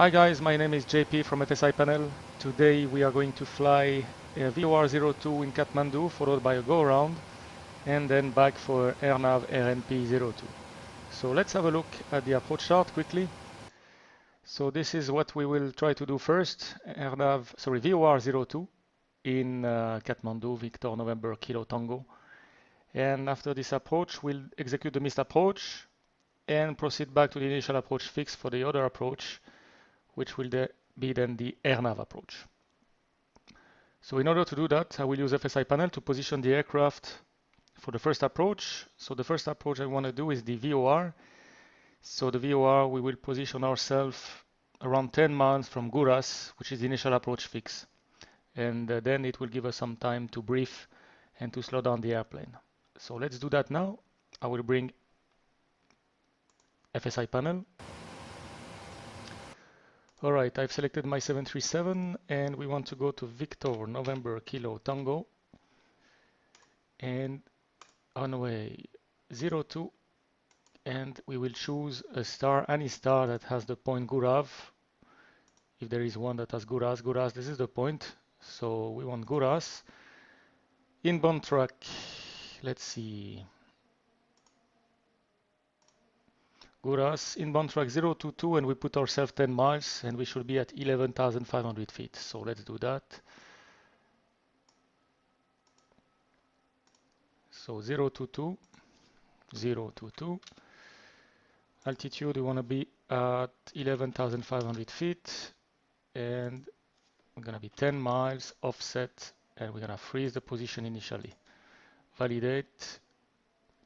Hi guys, my name is JP from FSiPanel. Today we are going to fly VOR 02 in Kathmandu, followed by a go-around, and then back for RNAV RNP 02. So let's have a look at the approach chart quickly. So this is what we will try to do first. VOR 02 in Kathmandu, Victor November Kilo Tango. And after this approach, we'll execute the missed approach and proceed back to the initial approach fix for the other approach, which will be then the RNAV approach. So in order to do that, I will use FSiPanel to position the aircraft for the first approach. So the first approach I want to do is the VOR. So the VOR, we will position ourselves around 10 miles from Guras, which is the initial approach fix. And then it will give us some time to brief and to slow down the airplane. So let's do that now. I will bring FSiPanel. All right, I've selected my 737 and we want to go to Victor November Kilo Tango and on way 02, and we will choose a star, any star that has the point Gurav. If there is one that has Guras, this is the point. So we want Guras. Inbound track, let's see. Guras, inbound track 022, and we put ourselves 10 miles and we should be at 11,500 feet. So let's do that. So 022, altitude we want to be at 11,500 feet and we're going to be 10 miles offset and we're going to freeze the position initially. Validate.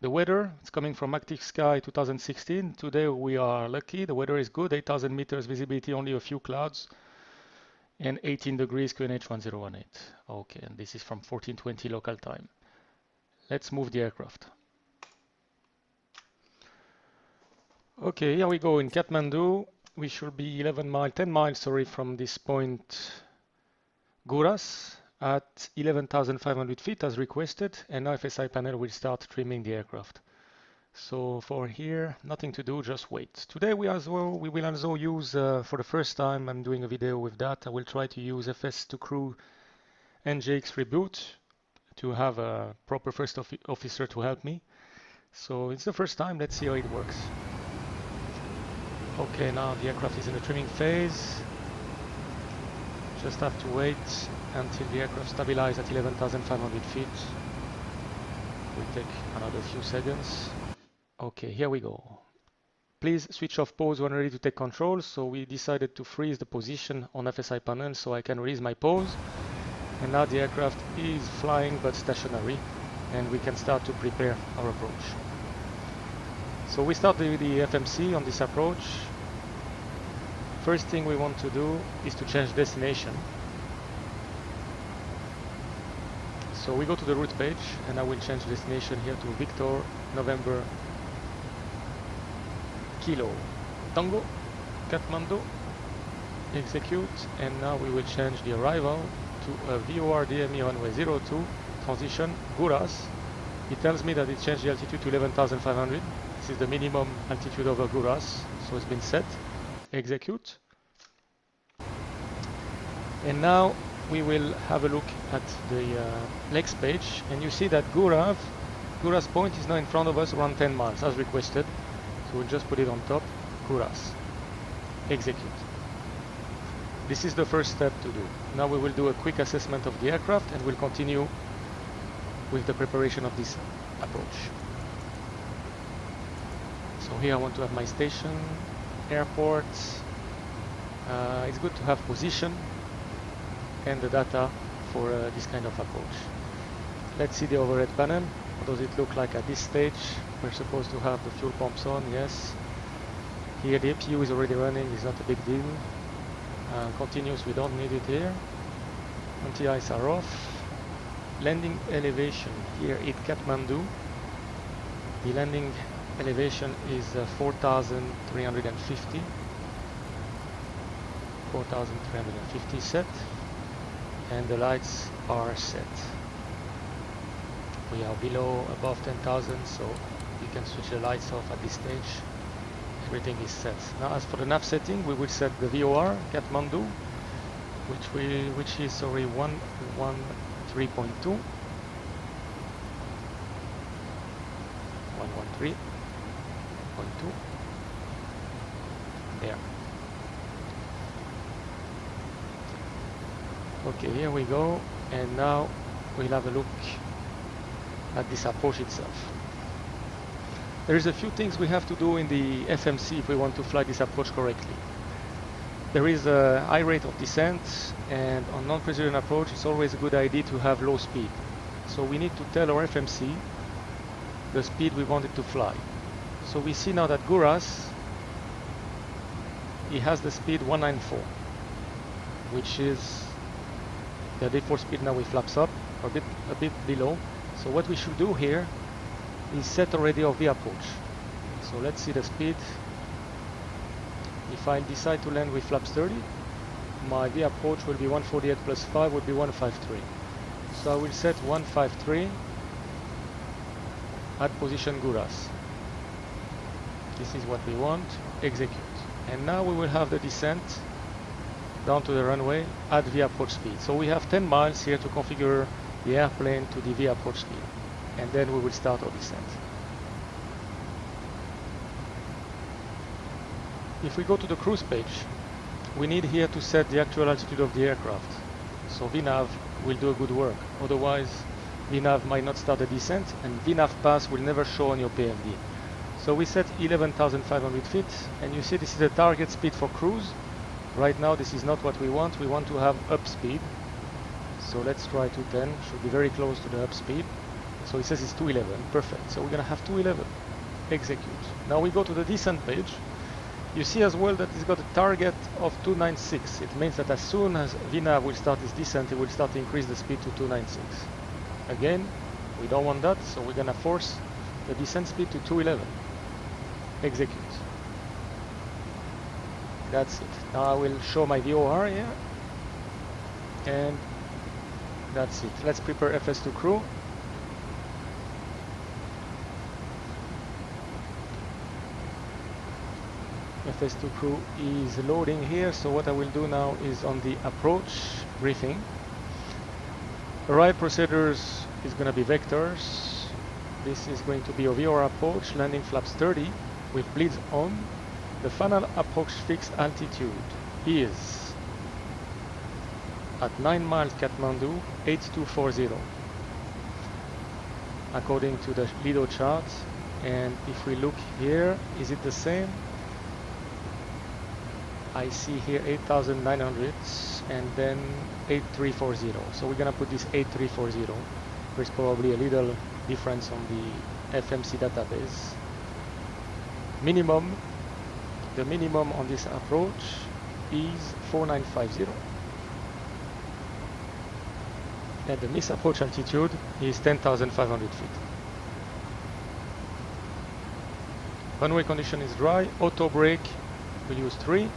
The weather, it's coming from ActiveSky 2016. Today we are lucky, the weather is good, 8,000 meters visibility, only a few clouds, and 18 degrees QNH 1018. Okay, and this is from 1420 local time. Let's move the aircraft. Okay, here we go in Kathmandu. We should be 10 miles from this point Guras at 11,500 feet as requested, and now FSiPanel will start trimming the aircraft. So for here, nothing to do, just wait. Today we will also use, for the first time I'm doing a video with that, I will try to use FS2Crew NJX reboot to have a proper first officer to help me. So it's the first time, let's see how it works. Okay, now the aircraft is in the trimming phase. Just have to wait until the aircraft stabilizes at 11,500 feet. Will take another few seconds. Okay, here we go. Please switch off pause when ready to take control. So we decided to freeze the position on FSiPanel so I can release my pause. And now the aircraft is flying but stationary and we can start to prepare our approach. So we start with the FMC on this approach. First thing we want to do is to change destination. So we go to the route page and I will change destination here to Victor November Kilo Tango Kathmandu. Execute, and now we will change the arrival to a VOR DME runway 02 transition Guras. It tells me that it changed the altitude to 11,500. This is the minimum altitude over Guras, so it's been set. Execute. And now we will have a look at the legs page, and you see that Guras point is now in front of us around 10 miles as requested. So we'll just put it on top, Guras. Execute. This is the first step to do. Now we will do a quick assessment of the aircraft and we'll continue with the preparation of this approach. So here I want to have my station, airport. It's good to have position and the data for this kind of approach. Let's see the overhead panel. What does it look like at this stage? We're supposed to have the fuel pumps on, yes. Here the APU is already running, it's not a big deal. Continuous, we don't need it here. Anti-ice are off. Landing elevation here at Kathmandu. The landing elevation is 4,350. 4,350 set. And the lights are set. We are above 10,000, so you can switch the lights off at this stage everything is set. Now as for the nav setting, we will set the VOR Kathmandu, which is 113.2. 113.2. There. Okay, here we go, and now we'll have a look at this approach itself. There is a few things we have to do in the FMC if we want to fly this approach correctly. There is a high rate of descent, and on non-precision approach it's always a good idea to have low speed. So we need to tell our FMC the speed we want it to fly. So we see now that Guras, he has the speed 194, which is the default speed. Now we flaps up a bit below. So what we should do here is set already our V approach. So let's see the speed. If I decide to land with flaps 30, my V approach will be 148 plus 5 will be 153. So I will set 153 at position Guras. This is what we want. Execute. And now we will have the descent down to the runway at V approach speed. So we have 10 miles here to configure the airplane to the V approach speed. And then we will start our descent. If we go to the cruise page, we need here to set the actual altitude of the aircraft. So VNAV will do a good work. Otherwise, VNAV might not start the descent, and VNAV pass will never show on your PMD. So we set 11,500 feet, and you see this is the target speed for cruise. Right now this is not what we want. We want to have up speed. So let's try 210, should be very close to the up speed. So it says it's 211, perfect. So we're gonna have 211, execute. Now we go to the descent page. You see as well that it's got a target of 296. It means that as soon as VNAV will start its descent, it will start to increase the speed to 296. Again, we don't want that, so we're gonna force the descent speed to 211. Execute. That's it. Now I will show my VOR here. And that's it. Let's prepare FS2 crew. FS2 crew is loading here, so what I will do now is on the approach briefing. Arrive procedures is going to be vectors. This is going to be a VOR approach, landing flaps 30 with bleeds on. The final approach fixed altitude is at 9 miles Kathmandu, 8240 according to the Lido chart. And if we look here, is it the same? I see here 8,900 and then 8340. So we're gonna put this 8340. There's probably a little difference on the FMC database. Minimum, the minimum on this approach is 4950. And the miss approach altitude is 10,500 feet. Runway condition is dry. Auto brake, we'll use 3.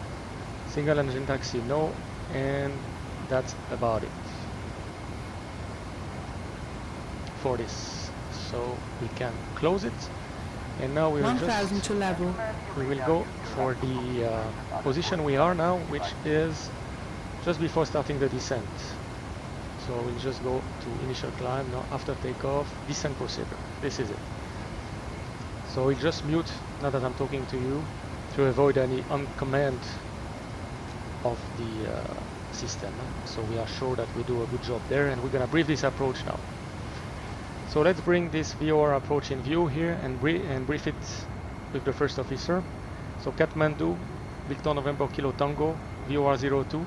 Single engine taxi, no. And that's about it for this. So we can close it. And now we will we will go for the position we are now, which is just before starting the descent. So we'll just go to initial climb now after takeoff, descent procedure. This is it. So we'll just mute now that I'm talking to you to avoid any on-command of the system. So we are sure that we do a good job there, and we're gonna brief this approach now. So let's bring this VOR approach in view here and brief it with the first officer. So Kathmandu, Victor November Kilo Tango, VOR 02.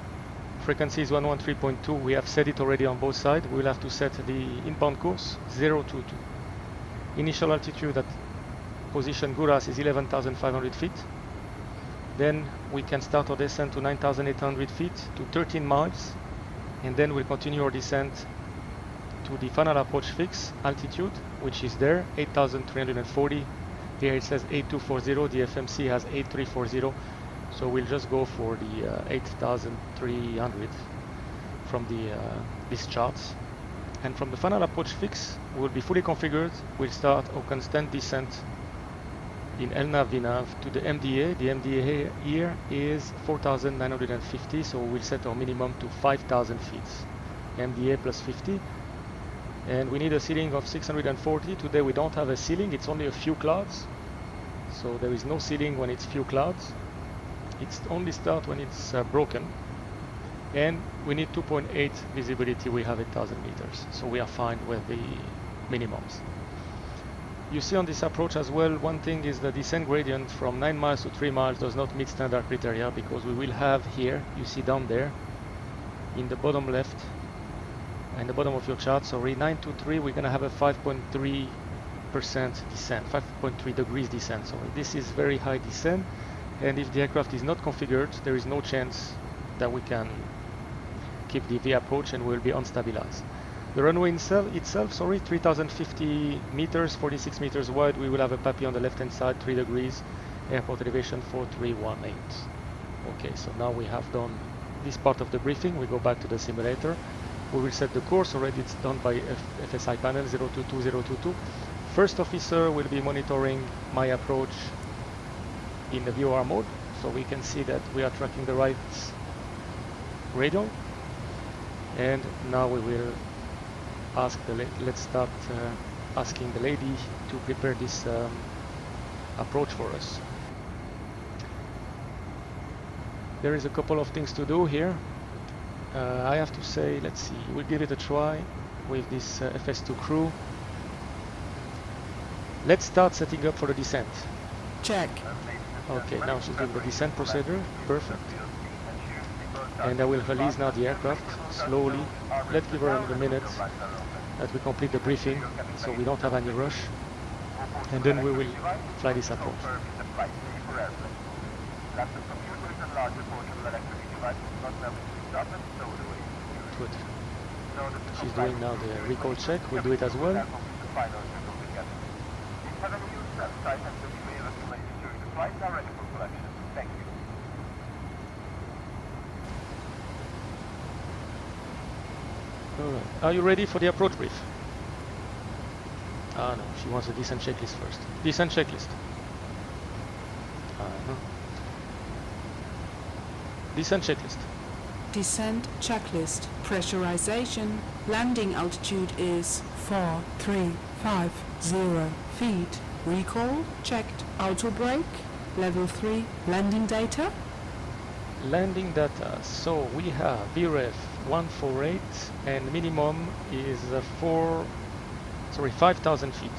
Frequency is 113.2. We have set it already on both sides. We'll have to set the inbound course 022. Initial altitude at position Guras is 11,500 feet. Then we can start our descent to 9,800 feet to 13 miles. And then we'll continue our descent to the final approach fix altitude, which is there, 8,340. Here it says 8240. The FMC has 8340. So we'll just go for the 8,300 from the these charts. And from the final approach fix, we'll be fully configured. We'll start our constant descent in LNAV VNAV to the MDA. The MDA here is 4,950, so we'll set our minimum to 5,000 feet. MDA plus 50. And we need a ceiling of 640. Today we don't have a ceiling, it's only a few clouds. So there is no ceiling when it's few clouds. It's only start when it's broken. And we need 2.8 visibility, we have 1,000 meters. So we are fine with the minimums. You see on this approach as well, one thing is the descent gradient from 9 miles to 3 miles does not meet standard criteria, because we will have here, you see down there, in the bottom left, in the bottom of your chart, sorry, 9 to 3, we're going to have a 5.3% descent, 5.3 degrees descent. So this is very high descent, and if the aircraft is not configured, there is no chance that we can keep the V approach and will be unstabilized. The runway itself, 3,050 meters, 46 meters wide. We will have a PAPI on the left hand side, 3 degrees, airport elevation 4318. Okay, so now we have done this part of the briefing. We go back to the simulator. We will set the course. Already it's done by FSiPanel 022022. First officer will be monitoring my approach in the VOR mode, so we can see that we are tracking the right radial. And now we will ask let's start asking the lady to prepare this approach for us. There is a couple of things to do here. I have to say, let's see, we'll give it a try with this FS2 crew. Let's start setting up for the descent. Check. Okay, now she's doing the descent procedure. Perfect. And I will release now the aircraft slowly. Let's give her a minute that we complete the briefing, so we don't have any rush. And then we will fly this approach. Good. She's doing now the recall check. We'll do it as well. Alright. Are you ready for the approach brief? Ah no, she wants a descent checklist first. Descent checklist. No. Descent checklist. Descent checklist. Pressurization. Landing altitude is 4350 feet. Recall checked. Auto brake. Level 3. Landing data. Landing data. So we have VREF 148 and minimum is 5,000 feet.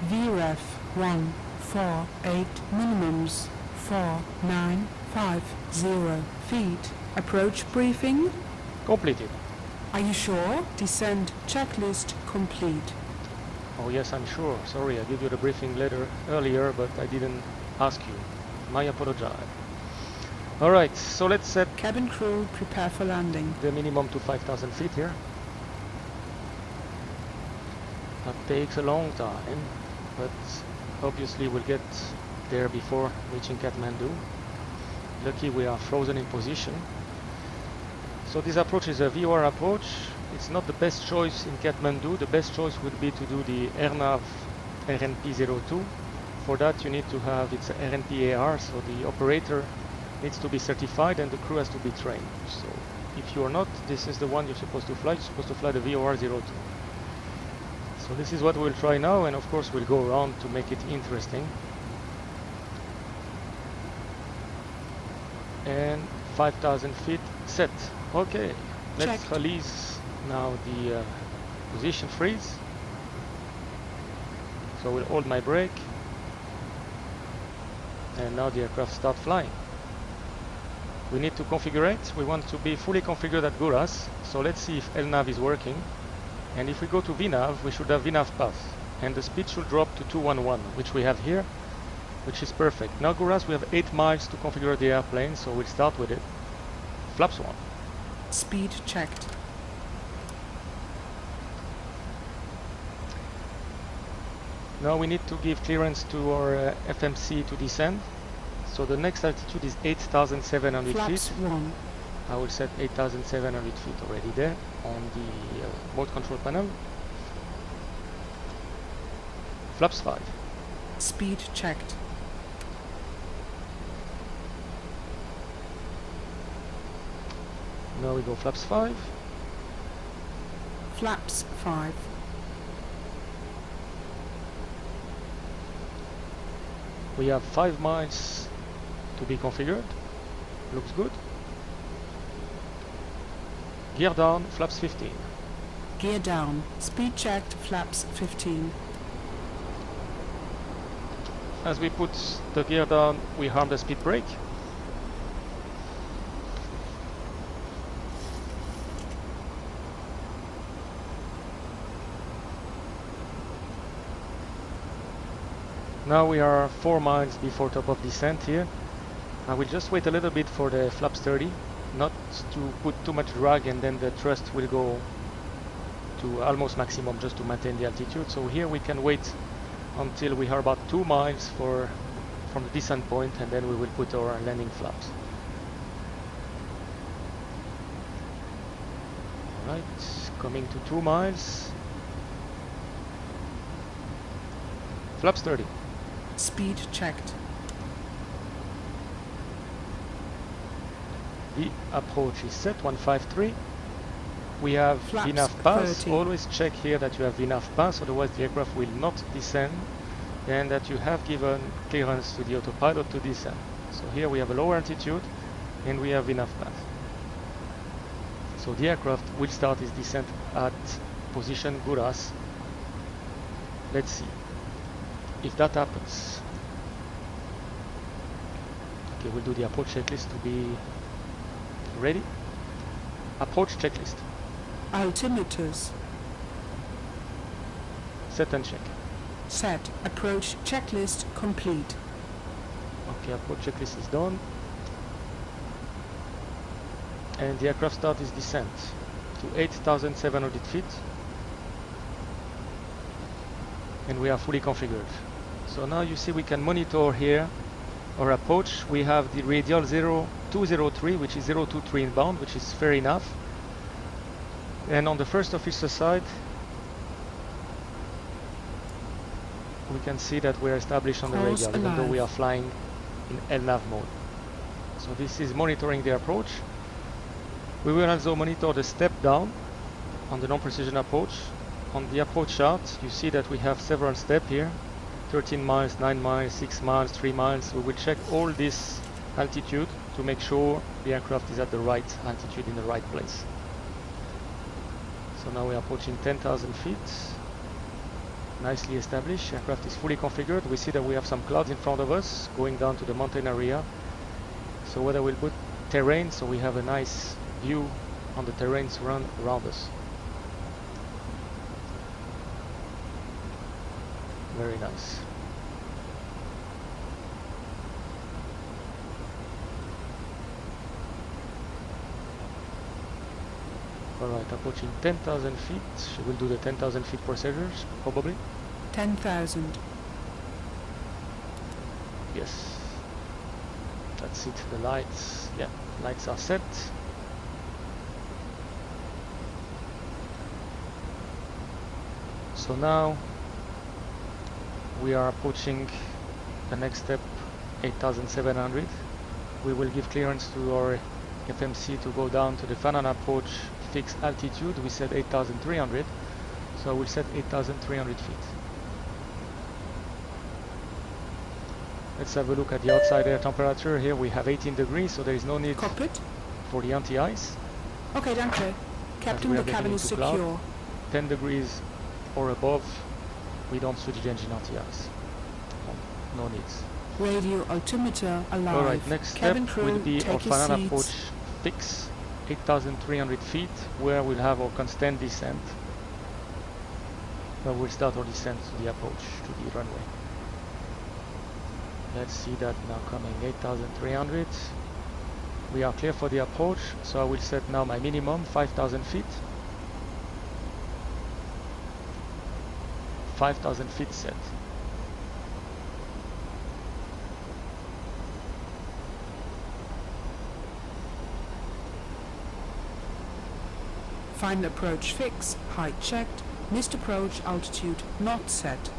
VREF 148 minimums 4950 feet. Approach briefing Completed. Are you sure? Descent checklist complete. Oh yes, I'm sure. Sorry, I gave you the briefing earlier, but I didn't ask you. My apologize. Alright, so let's set Cabin crew prepare for landing. the minimum to 5,000 feet here. That takes a long time, but obviously we'll get there before reaching Kathmandu. Lucky we are frozen in position. So this approach is a VOR approach. It's not the best choice in Kathmandu. The best choice would be to do the RNAV RNP 02. For that you need to have its RNP AR, so the operator needs to be certified and the crew has to be trained. So if you are not, this is the one you're supposed to fly. You're supposed to fly the VOR 02. So this is what we'll try now, and of course we'll go around to make it interesting. And 5,000 feet set. Okay, let's Checked. release now the position freeze. So we'll hold my brake. And now the aircraft start flying. We need to configure it. We want to be fully configured at Guras. So let's see if LNAV is working. And if we go to VNAV, we should have VNAV path. And the speed should drop to 211, which we have here, which is perfect. Now Guras, we have 8 miles to configure the airplane, so we'll start with it. Flaps 1. Speed checked. Now we need to give clearance to our FMC to descend. So the next altitude is 8,700 Flaps feet. 1. I will set 8,700 feet already there on the mode control panel. Flaps 5. speed checked. Now we go flaps 5. Flaps 5. We have 5 miles to be configured. Looks good. Gear down, flaps 15. Gear down, speed checked, flaps 15. As we put the gear down, we harm the speed brake. Now we are 4 miles before top of descent here. I will just wait a little bit for the flaps 30, not to put too much drag, and then the thrust will go to almost maximum just to maintain the altitude. So here we can wait until we are about 2 miles from the descent point, and then we will put our landing flaps. Alright, coming to 2 miles. Flaps 30. Speed checked. The approach is set, 153. We have Flaps enough pass. 30. Always check here that you have enough pass, otherwise the aircraft will not descend, and that you have given clearance to the autopilot to descend. So here we have a lower altitude and we have enough pass. So the aircraft will start its descent at position Guras. Let's see if that happens. Okay, we'll do the approach checklist to be ready. Approach checklist. Altimeters. Set and check. Set. Approach checklist complete. Okay, approach checklist is done. And the aircraft start its descent to 8,700 feet. And we are fully configured. So now you see we can monitor here our approach. We have the radial 0203, which is 023 inbound, which is fair enough. And on the first officer side, we can see that we are established on the Course radial, even though we alive. are flying in LNAV mode. So this is monitoring the approach. We will also monitor the step down on the non-precision approach. On the approach chart, you see that we have several steps here. 13 miles, 9 miles, 6 miles, 3 miles. We will check all this altitude to make sure the aircraft is at the right altitude in the right place. So now we are approaching 10,000 feet. Nicely established. Aircraft is fully configured. We see that we have some clouds in front of us going down to the mountain area. So whether we'll put terrain, so we have a nice view on the terrain around us. Very nice. Alright, approaching 10,000 feet. She will do the 10,000 feet procedures, probably. 10,000. Yes. That's it, the lights. Yeah, lights are set. So now we are approaching the next step, 8,700. We will give clearance to our FMC to go down to the final approach fixed altitude. We said 8,300, so I will set 8,300 feet. Let's have a look at the outside air temperature. Here we have 18 degrees, so there is no need Cockpit. for the anti-ice. Okay, danke. Captain, the cabin is secure. 10 degrees or above, we don't switch the engine anti-ice. No needs. Radio altimeter alive. Alright, next Cabin step crew, will be our take your final seats. approach fix, 8,300 feet, where we'll have our constant descent. Now we'll start our descent to the approach, to the runway. Let's see that now coming, 8,300. We are clear for the approach, so I will set now my minimum, 5,000 feet. 5,000 feet set. Final approach fix. Height checked. Missed approach altitude not set.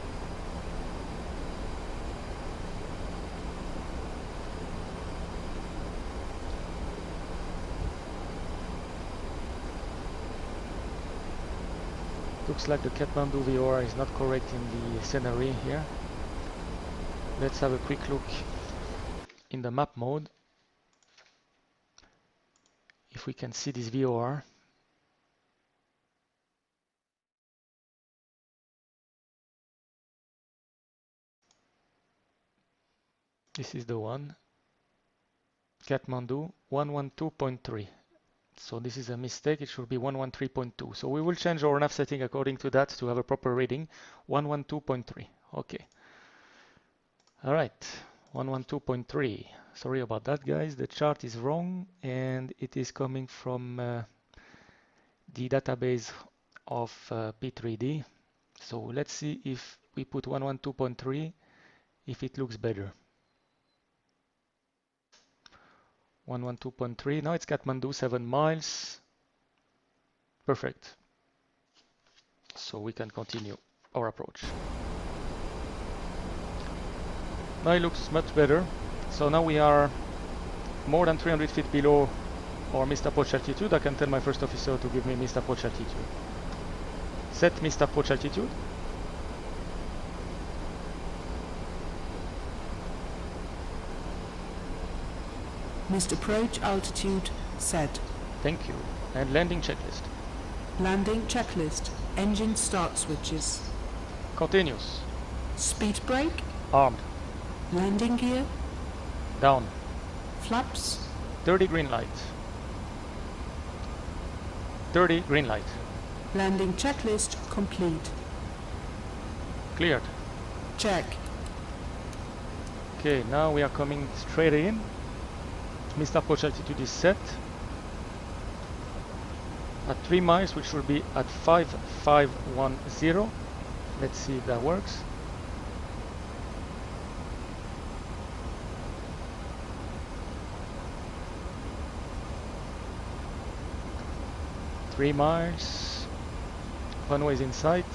looks like the Kathmandu VOR is not correct in the scenery here. Let's have a quick look in the map mode if we can see this VOR. This is the one, Kathmandu 112.3. So this is a mistake, it should be 113.2. So we will change our RNAV setting according to that to have a proper reading, 112.3. Okay. All right, 112.3. Sorry about that, guys. The chart is wrong and it is coming from the database of P3D. So let's see if we put 112.3, if it looks better. 112.3, now it's Kathmandu, 7 miles. Perfect. So we can continue our approach. Now it looks much better. So now we are more than 300 feet below our missed approach altitude. I can tell my first officer to give me missed approach altitude. Set missed approach altitude. Missed approach altitude set. Thank you. And landing checklist. Landing checklist. Engine start switches. Continuous. Speed brake. Armed. Landing gear. Down. Flaps. 30 green light. 30 green light. Landing checklist complete. Cleared. Check. Okay, now we are coming straight in. Missed approach altitude is set. At 3 miles, which will be at 5510. Let's see if that works. Three miles. Runway is in sight.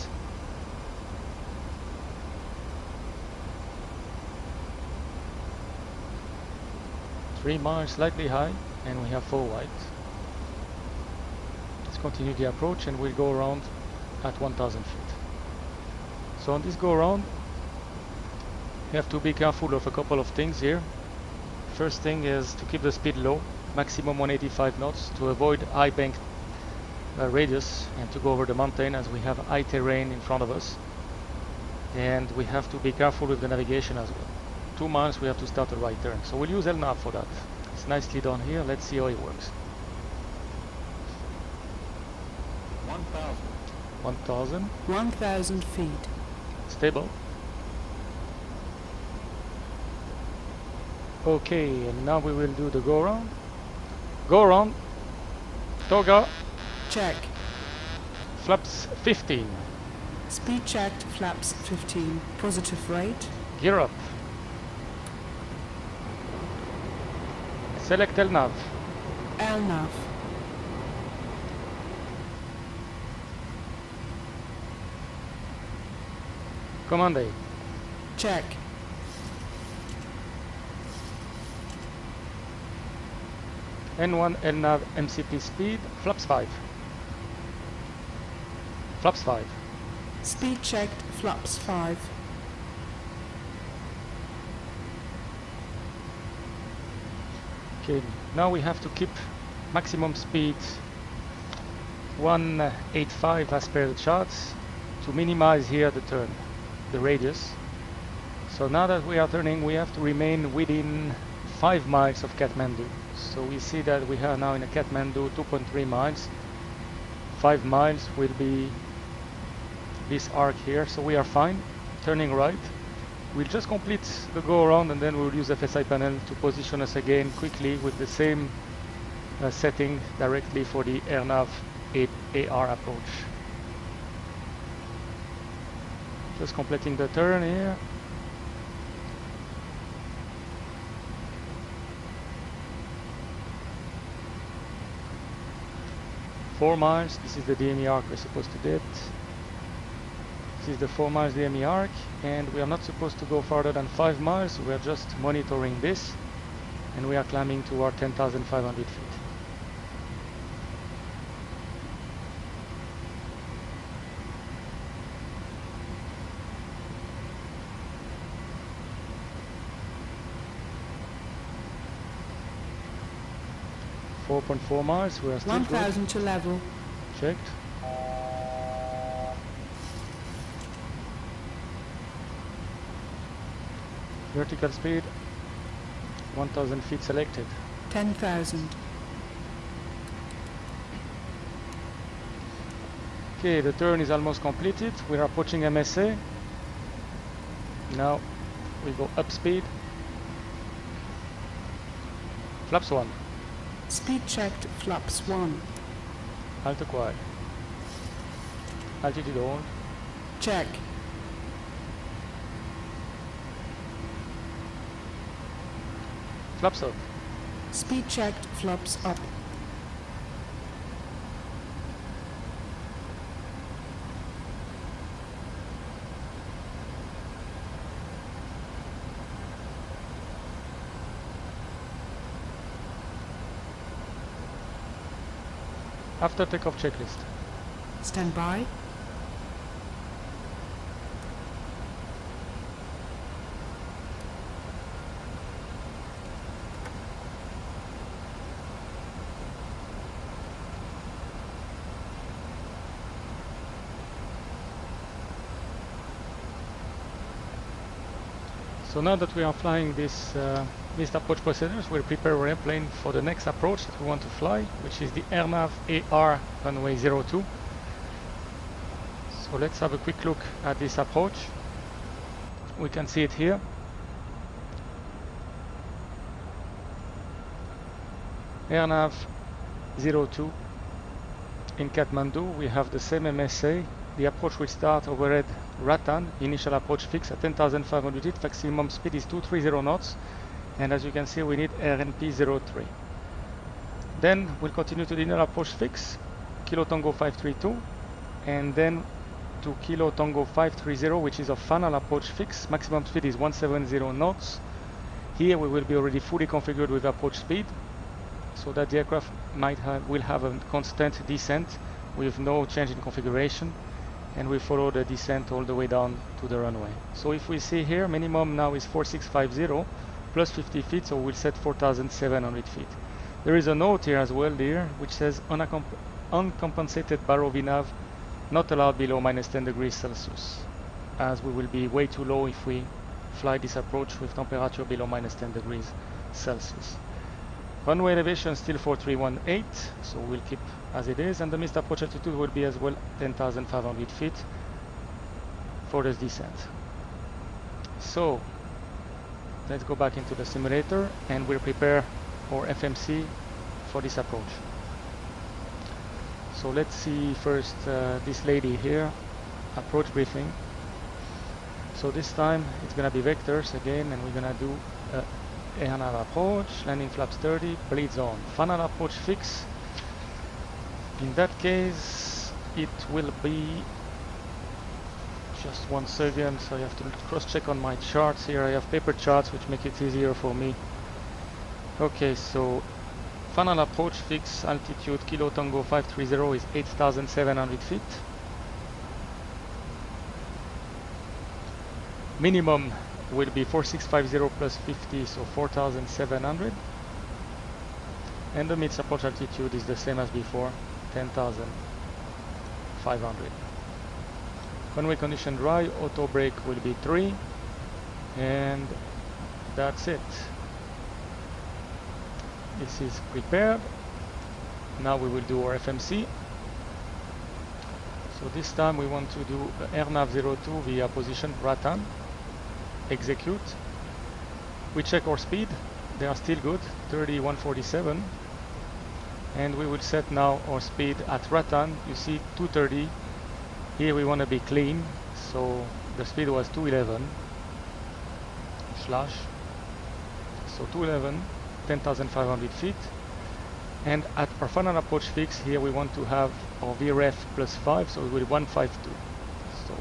Three miles, slightly high, and we have 4 wide. Let's continue the approach and we'll go around at 1000 feet. So on this go around, you have to be careful of a couple of things here. First thing is to keep the speed low, maximum 185 knots, to avoid high bank radius and to go over the mountain as we have high terrain in front of us. And we have to be careful with the navigation as well. 2 miles we have to start a right turn. So we'll use RNAV for that. It's nicely done here. Let's see how it works. 1000. 1000 feet. Stable. Okay, and now we will do the go around. Go around. Toga. Check. Flaps 15. Speed checked. Flaps 15. Positive rate. Gear up. Select LNAV. LNAV. Command A. Check. N1 LNAV MCP speed. Flaps 5. Flaps 5. Speed checked. Flaps 5. Okay, now we have to keep maximum speed 185 as per the charts to minimize here the turn, the radius. So now that we are turning, we have to remain within 5 miles of Kathmandu. So we see that we are now in a Kathmandu 2.3 miles. 5 miles will be this arc here, so we are fine. Turning right. We'll just complete the go around and then we'll use FSiPanel to position us again quickly with the same setting directly for the RNAV AR approach. Just completing the turn here. Four miles, this is the DME arc we're supposed to get. This is the 4 miles DME arc, and we are not supposed to go farther than 5 miles. We are just monitoring this, and we are climbing toward 10,500 feet. 4.4 miles, we are still 1000 to level. good. Checked. Vertical speed, 1000 feet selected. 10,000. Okay, the turn is almost completed. We are approaching MSA. Now we go up speed. Flaps 1. Speed checked, flaps 1. Alt acquired. Altitude hold. Check. Flaps up. Speed checked, flaps up. After takeoff checklist. Stand by. So now that we are flying this missed approach procedures, we'll prepare our airplane for the next approach that we want to fly, which is the RNAV AR runway 02. So let's have a quick look at this approach. We can see it here. RNAV 02 in Kathmandu. We have the same MSA. The approach will start overhead Rattan, initial approach fix at 10,500 feet, maximum speed is 230 knots, and as you can see we need RNP 03. Then we'll continue to the inner approach fix, Kilo Tango 532, and then to Kilo Tango 530, which is a final approach fix, maximum speed is 170 knots. Here we will be already fully configured with approach speed, so that the aircraft will have a constant descent with no change in configuration, and we follow the descent all the way down to the runway. So if we see here, minimum now is 4650 plus 50 feet, so we'll set 4,700 feet. There is a note here as well there, which says uncompensated barrow VNAV not allowed below -10 degrees Celsius, as we will be way too low if we fly this approach with temperature below -10 degrees Celsius. Runway elevation still 4318, so we'll keep as it is, and the missed approach altitude will be as well 10,500 feet for this descent. So let's go back into the simulator and we'll prepare our FMC for this approach. So let's see first this lady here, approach briefing. So this time it's gonna be vectors again, and we're gonna do RNAV approach, landing flaps 30, bleeds on. Final approach fix. In that case, it will be just 1 second, so I have to cross-check on my charts here. I have paper charts which make it easier for me. Okay, so final approach fix, altitude Kilo Tango 530 is 8,700 feet. Minimum will be 4650 plus 50, so 4,700. And the mid approach altitude is the same as before, 10,500. Runway condition dry, auto brake will be 3, and that's it. This is prepared. Now we will do our FMC. So this time we want to do RNAV 02 via position Rattan. Execute. We check our speed. They are still good, 3147. And we will set now our speed at Rattan. You see 230. Here we want to be clean, so the speed was 211 slash. So 211, 10,500 feet. And at our final approach fix, here we want to have our VREF plus 5, so we will 152. So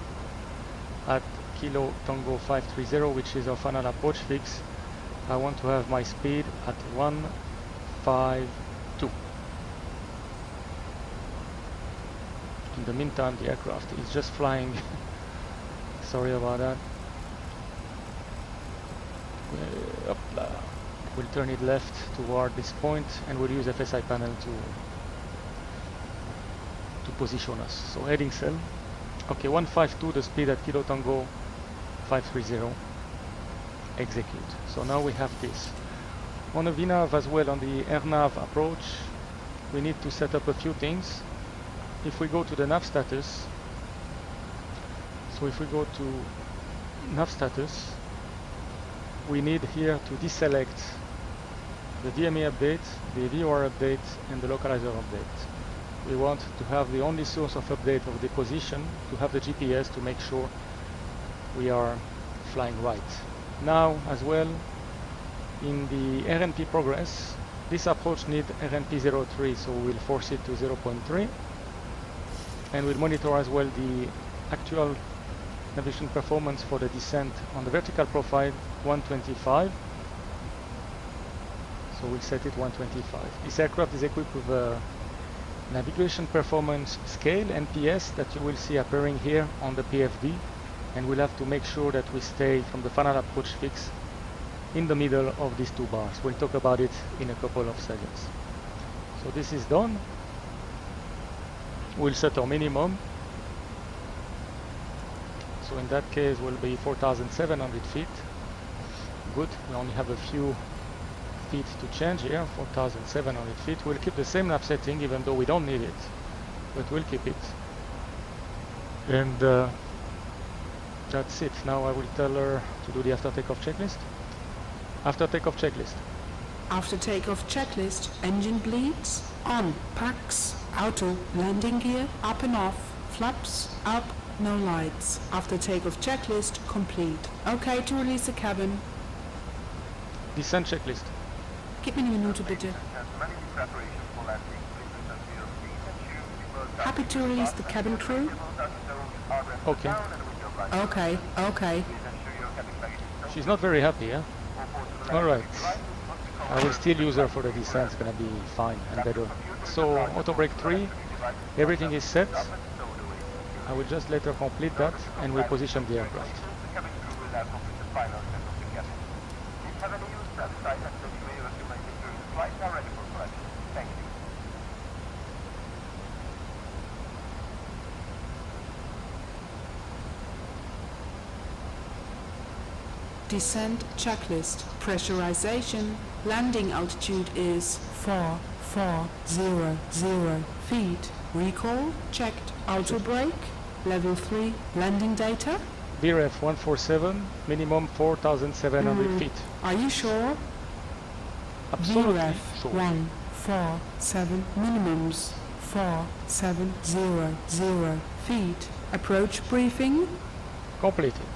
at Kilo Tango 530, which is our final approach fix, I want to have my speed at 152. In the meantime, the aircraft is just flying. Sorry about that. We'll turn it left toward this point and we'll use FSiPanel to position us. So heading cell. Okay, 152 the speed at Kilo Tango 530. Execute. So now we have this. On the VNAV as well, on the RNAV approach, we need to set up a few things. If we go to the nav status, so if we go to nav status, we need here to deselect the DME update, the VOR update, and the localizer update. We want to have the only source of update of the position, to have the GPS to make sure we are flying right. Now as well, in the RNP progress, this approach needs RNP 03, so we'll force it to 0.3, and we'll monitor as well the actual navigation performance for the descent on the vertical profile 125. So we'll set it 125. This aircraft is equipped with a navigation performance scale, NPS, that you will see appearing here on the PFD, and we'll have to make sure that we stay from the final approach fix in the middle of these two bars. We'll talk about it in a couple of seconds. So this is done. We'll set our minimum. So in that case will be 4,700 feet. Good, we only have a few feet to change here, 4,700 feet. We'll keep the same nav setting even though we don't need it, but we'll keep it. And that's it. Now I will tell her to do the after takeoff checklist. After takeoff checklist. After takeoff checklist, engine bleeds, on, packs, auto, landing gear, up and off, flaps, up, no lights. After takeoff checklist, complete. Okay to release the cabin. Descent checklist. Gib mir eine Minute bitte. Happy to release the cabin crew? Okay. Okay, okay. She's not very happy, yeah? Alright. I will still use her for the descent, it's gonna be fine and better. So, auto brake 3, everything is set. I will just let her complete that and we'll position the aircraft. Descent checklist. Pressurization. Landing altitude is 4400 feet. Recall checked. Auto brake. Level 3. Landing data. VREF 147, minimum 4,700 feet. Are you sure? Absolutely VREF sure. 147 minimums 4700 feet. Approach briefing. Completed.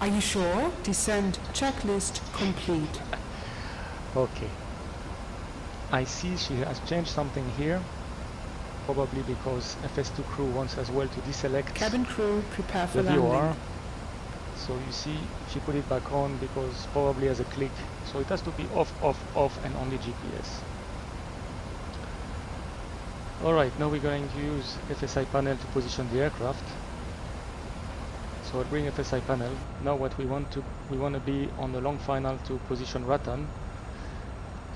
Are you sure? Descent checklist complete. Okay. I see she has changed something here. Probably because FS2 crew wants as well to deselect Cabin crew, prepare for the landing. VOR. So you see, she put it back on because probably as a click. So it has to be off, off, off, and only GPS. Alright, now we're going to use FSiPanel to position the aircraft. So I'll bring FSiPanel. Now what we want to be on the long final to position Rattan.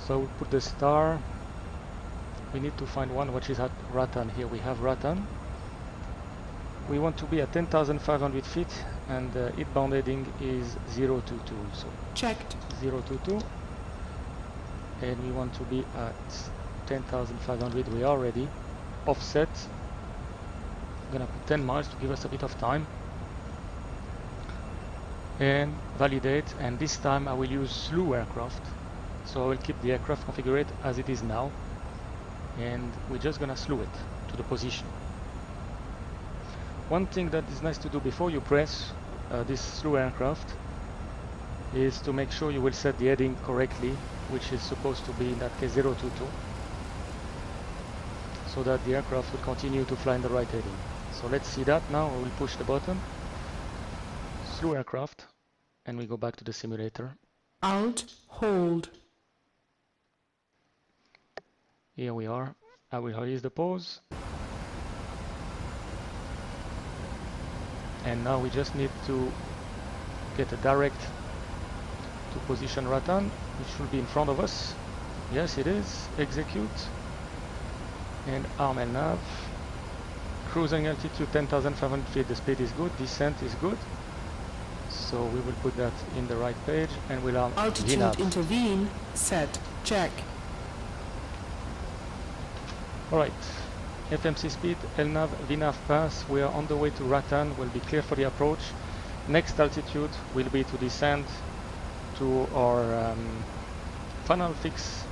So we'll put the star. We need to find one which is at Rattan. Here we have Rattan. We want to be at 10,500 feet and inbound heading is 022. So checked. 022. And we want to be at 10,500. We are ready. Offset. I'm gonna put 10 miles to give us a bit of time. And validate, and this time I will use slew aircraft, so I will keep the aircraft configured as it is now, and we're just gonna slew it to the position. One thing that is nice to do before you press this slew aircraft is to make sure you will set the heading correctly, which is supposed to be in that case 022, so that the aircraft will continue to fly in the right heading. So let's see that now. I will push the button. Slew aircraft, and we go back to the simulator. Alt, hold. Here we are. I will release the pause. And now we just need to get a direct to position Rattan. It should be in front of us. Yes, it is. Execute. And arm LNAV. Cruising altitude 10,500 feet. The speed is good. Descent is good. So we will put that in the right page and we'll arm Altitude VNAV. intervene, set, check. Alright. FMC speed, LNAV, VNAV pass. We are on the way to Rattan. We'll be clear for the approach. Next altitude will be to descend to our final fix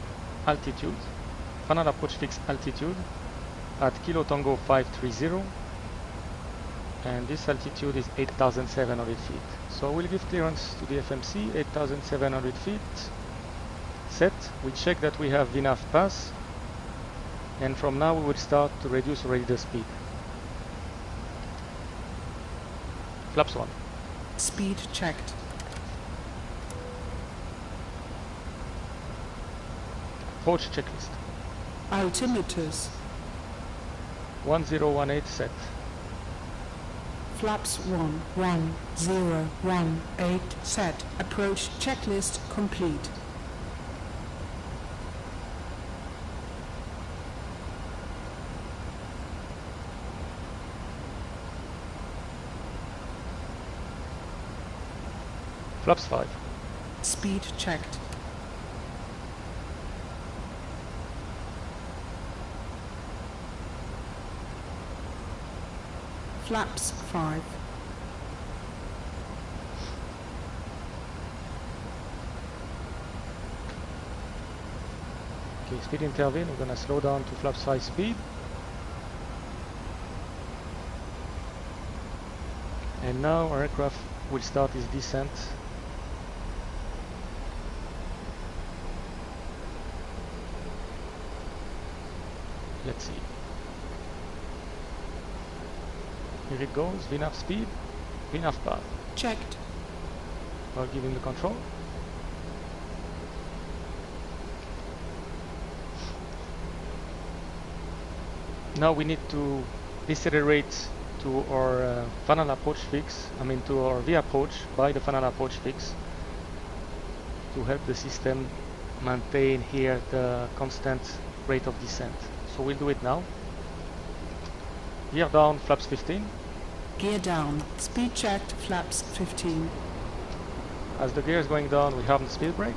altitude, final approach fix altitude at Kilo Tango 530, and this altitude is 8,700 feet. So we'll give clearance to the FMC, 8,700 feet, set. We check that we have VNAV pass, and from now we will start to reduce already the speed. Flaps 1. Speed checked. Approach checklist. Altimeters. 1018 set. Flaps 1018 set. Approach checklist complete. Flaps 5. Speed checked. Flaps 5. Okay, speed intervene. We're gonna slow down to flaps 5 speed. And now our aircraft will start its descent. Let's see. Here it goes, VNAV speed, VNAV path. Checked. I'll give him the control. Now we need to decelerate to our final approach fix, to our V approach by the final approach fix to help the system maintain here the constant rate of descent. So we'll do it now. Gear down, flaps 15. Gear down. Speed checked. Flaps 15. As the gear is going down, we harden the speed brake.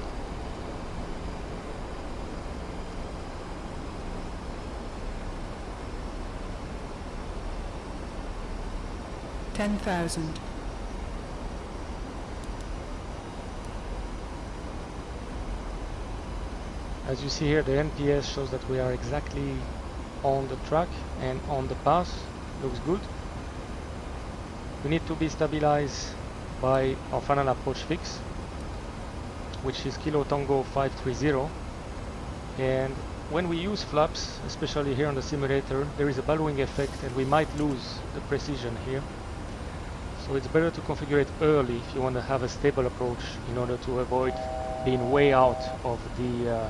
$10,000. As you see here, the NPS shows that we are exactly on the track and on the path. Looks good. We need to be stabilized by our final approach fix, which is Kilo Tango 530. And when we use flaps, especially here on the simulator, there is a ballooning effect and we might lose the precision here. So it's better to configure it early if you want to have a stable approach in order to avoid being way out of the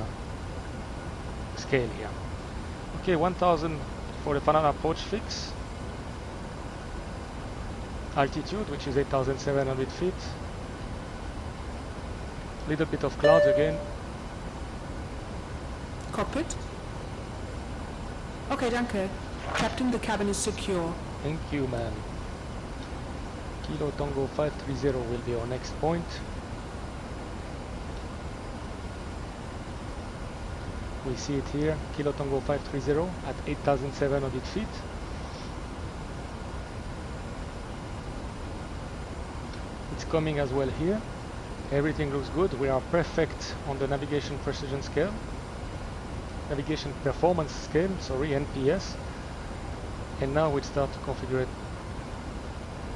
scale here. Okay, 1000 for the final approach fix. Altitude, which is 8,700 feet. Little bit of clouds again. Cockpit. Okay, danke. Captain, the cabin is secure. Thank you, man. Kilo Tango 530 will be our next point. We see it here, Kilo Tango 530 at 8,700 feet. It's coming as well here. Everything looks good. We are perfect on the navigation precision scale. Navigation performance scale, sorry, NPS. And now we start to configure it.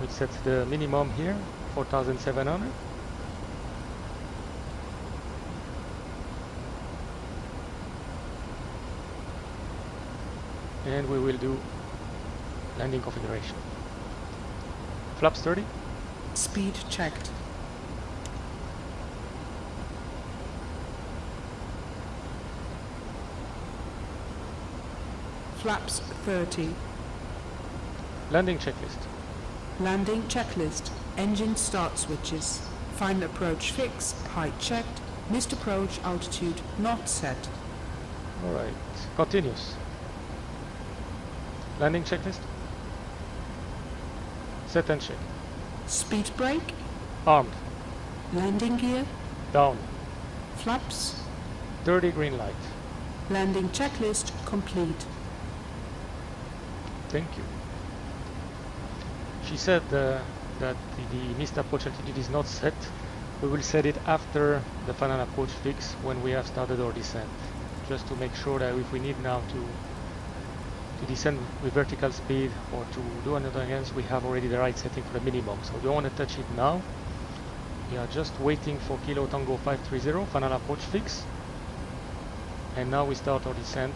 We set the minimum here, 4,700. And we will do landing configuration. Flaps 30. Speed checked. Flaps 30. Landing checklist. Landing checklist. Engine start switches. Final approach fix, height checked, missed approach altitude not set. Alright, continues. Landing checklist. Set and check. Speed brake, Armed. landing gear, Down. flaps, Dirty green light. landing checklist complete. Thank you. She said that the missed approach altitude is not set. We will set it after the final approach fix when we have started our descent, just to make sure that if we need now to descend with vertical speed or to do anything else, we have already the right setting for the minimum. So we don't want to touch it now. We are just waiting for Kilo Tango 530 final approach fix, and now we start our descent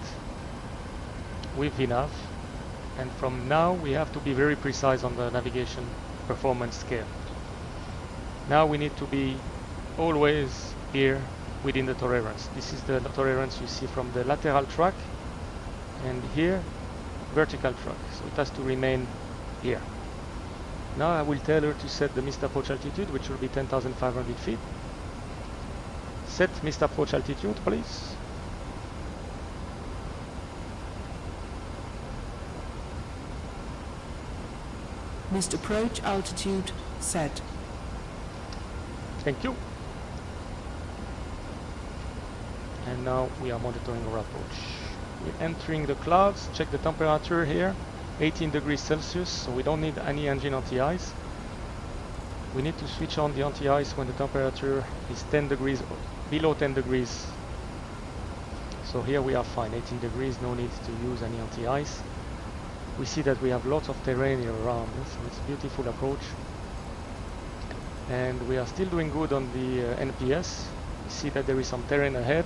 with VNAV. And from now we have to be very precise on the navigation performance scale. Now we need to be always here within the tolerance. This is the tolerance you see from the lateral track, and here vertical track, so it has to remain here. Now I will tell her to set the missed approach altitude, which will be 10,500 feet. Set missed approach altitude, please. Missed approach altitude set. Thank you. And now we are monitoring our approach. We're entering the clouds. Check the temperature here, 18 degrees Celsius, so we don't need any engine anti-ice. We need to switch on the anti-ice when the temperature is 10 degrees or below 10 degrees. So here we are fine, 18 degrees, no need to use any anti-ice. We see that we have lots of terrain here around us, so it's a beautiful approach. And we are still doing good on the NPS. We see that there is some terrain ahead.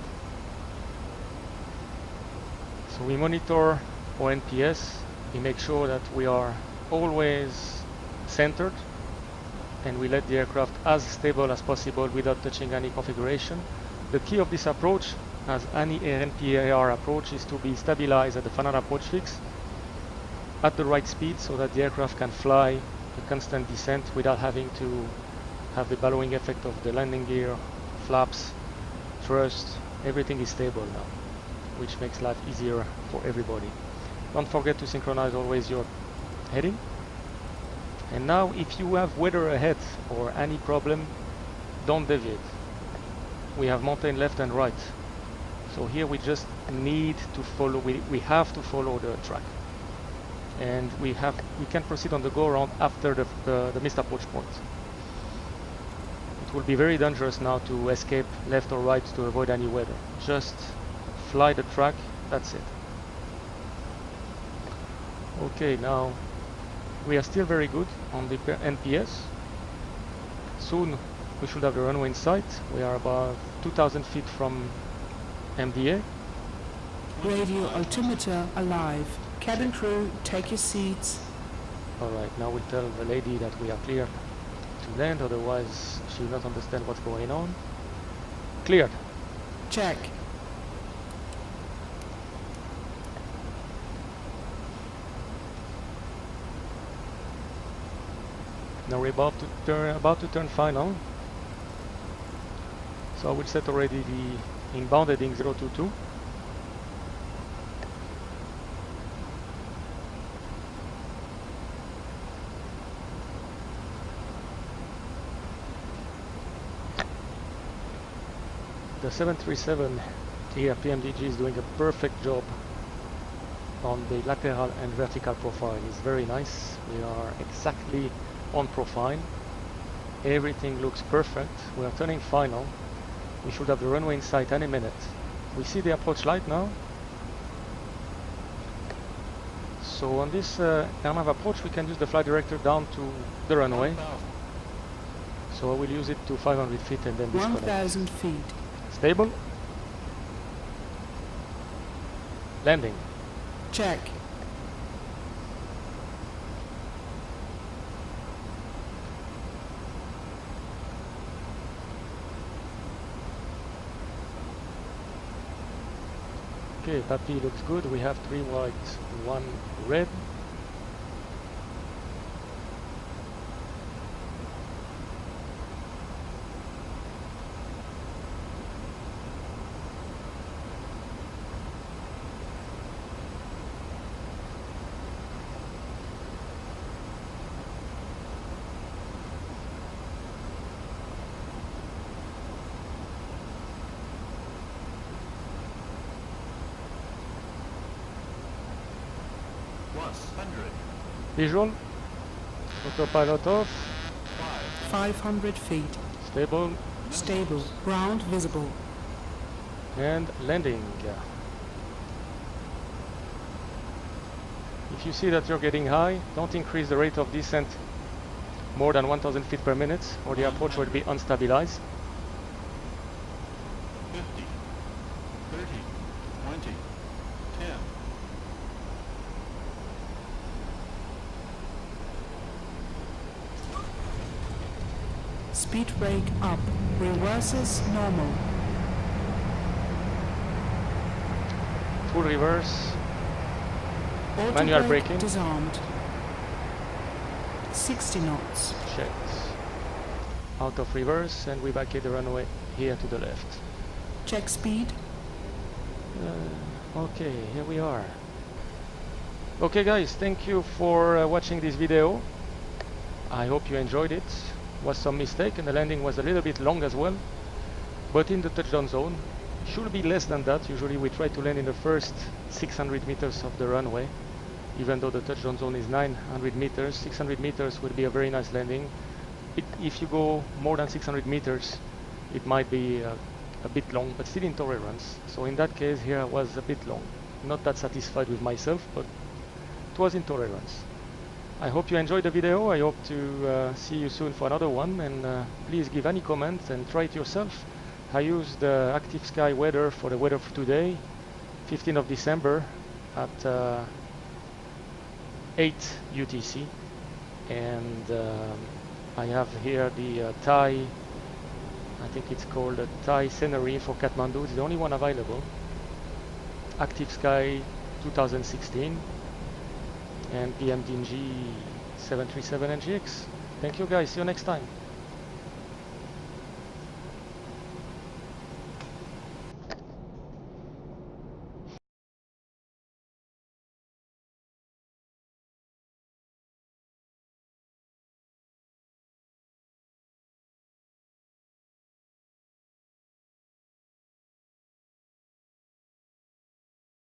So we monitor our NPS. We make sure that we are always centered, and we let the aircraft as stable as possible without touching any configuration. The key of this approach, as any RNP AR approach, is to be stabilized at the final approach fix at the right speed, so that the aircraft can fly a constant descent without having to have the ballowing effect of the landing gear, flaps, thrust. Everything is stable now, which makes life easier for everybody. Don't forget to synchronize always your heading. And now if you have weather ahead or any problem, don't deviate. We have mountain left and right. So here we just need to follow, we have to follow the track. And we can proceed on the go around after the missed approach point. It will be very dangerous now to escape left or right to avoid any weather. Just fly the track, that's it. Okay, now we are still very good on the NPS. Soon we should have the runway in sight. We are about 2,000 feet from MDA. Radio altimeter alive. Cabin crew, take your seats. Alright, now we'll tell the lady that we are clear to land, otherwise she will not understand what's going on. Cleared. Check. Now we're about to turn final. So I will set already the inbound heading 022. The 737 here PMDG is doing a perfect job on the lateral and vertical profile. It's very nice. We are exactly on profile. Everything looks perfect. We are turning final. We should have the runway in sight any minute. We see the approach light now. So on this RNAV approach, we can use the flight director down to the runway. So I will use it to 500 feet and then disconnect. 1,000 feet. Stable. Landing. Check. Okay, Papi looks good. We have 3 white, 1 red. Visual. Autopilot off. 500 feet. Stable. Stable. Ground visible. And landing. If you see that you're getting high, don't increase the rate of descent more than 1000 feet per minute, or the approach will be unstabilized. 50, 30, 20, 10. Speed brake up. Reverses normal. Full reverse. Auto Manual brake braking. disarmed. 60 knots. Checked. Out of reverse, and we vacate the runway here to the left. Check speed. Okay, here we are. Okay guys, thank you for watching this video. I hope you enjoyed it. Was some mistake and the landing was a little bit long as well, but in the touchdown zone. Should be less than that. Usually we try to land in the first 600 meters of the runway, even though the touchdown zone is 900 meters. 600 meters would be a very nice landing. If you go more than 600 meters, it might be a bit long, but still in tolerance. So in that case here I was a bit long. Not that satisfied with myself, but it was in tolerance. I hope you enjoyed the video. I hope to see you soon for another one, and please give any comments and try it yourself. I used the ActiveSky weather for the weather for today, 15th of December at 8 UTC, and I have here the Thai, I think it's called a Thai scenery for Kathmandu. It's the only one available. ActiveSky 2016 and PMDG 737 NGX. Thank you guys, see you next time.